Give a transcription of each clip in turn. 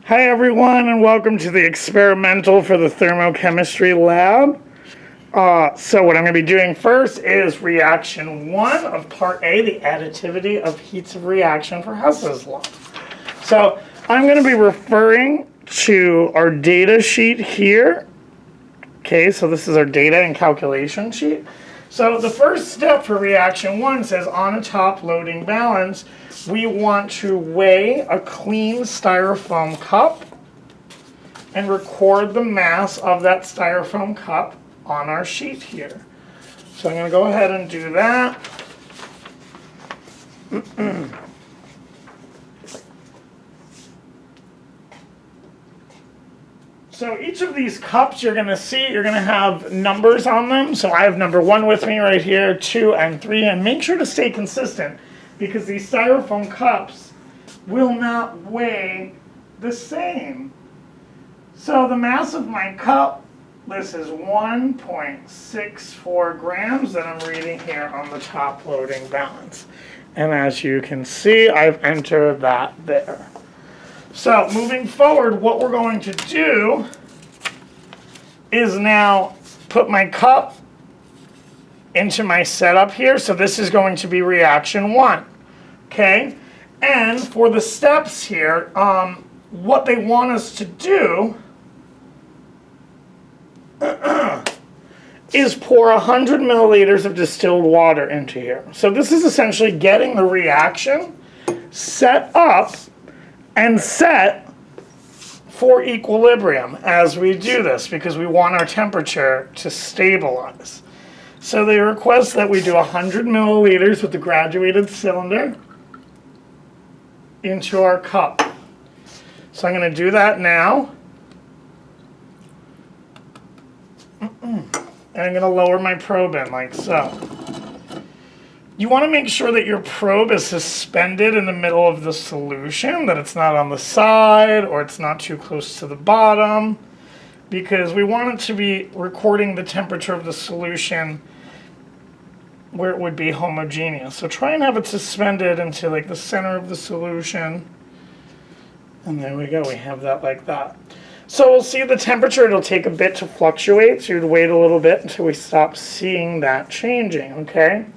Hi everyone, and welcome to the experimental for the thermochemistry lab. So what I'm going to be doing first is reaction 1 of part A, the additivity of heats of reaction for Hess's law. So I'm going to be referring to our data sheet here. Okay, so this is our data and calculation sheet. So the first step for reaction 1 says on a top loading balance, we want to weigh a clean styrofoam cup and record the mass of that styrofoam cup on our sheet here. So I'm going to go ahead and do that. So each of these cups you're going to see, you're going to have numbers on them. So I have number 1 with me right here, 2 and 3, and make sure to stay consistent because these styrofoam cups will not weigh the same. So the mass of my cup, this is 1.64 grams that I'm reading here on the top loading balance. And as you can see, I've entered that there. So moving forward, what we're going to do is now put my cup into my setup here. So this is going to be reaction 1, okay? And for the steps here, what they want us to do is pour 100 milliliters of distilled water into here. So this is essentially getting the reaction set up and set for equilibrium as we do this because we want our temperature to stabilize. So they request that we do 100 milliliters with the graduated cylinder into our cup. So I'm going to do that now. And I'm going to lower my probe in like so. You want to make sure that your probe is suspended in the middle of the solution, that it's not on the side or it's not too close to the bottom, because we want it to be recording the temperature of the solution where it would be homogeneous. So try and have it suspended into like the center of the solution. And there we go, we have that like that. So we'll see the temperature, it'll take a bit to fluctuate, so you'd wait a little bit until we stop seeing that changing, okay?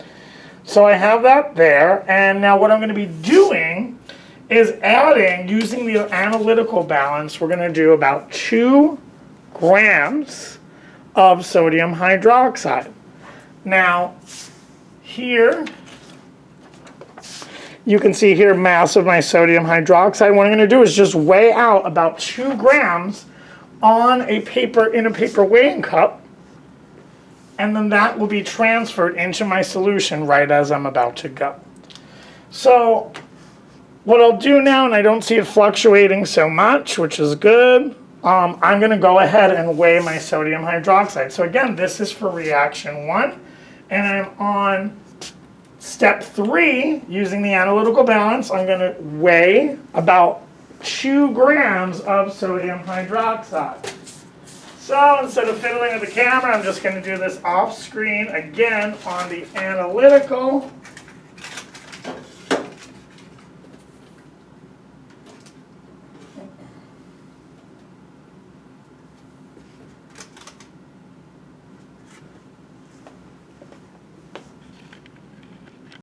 So I have that there, and now what I'm going to be doing is adding, using the analytical balance, we're going to do about 2 grams of sodium hydroxide. Now, here, you can see here mass of my sodium hydroxide. What I'm going to do is just weigh out about 2 grams on a paper, in a paper weighing cup, and then that will be transferred into my solution right as I'm about to go. So what I'll do now, and I don't see it fluctuating so much, which is good, I'm going to go ahead and weigh my sodium hydroxide. So again, this is for reaction 1, and I'm on step 3, using the analytical balance. I'm going to weigh about 2 grams of sodium hydroxide. So instead of fiddling with the camera, I'm just going to do this off screen again on the analytical.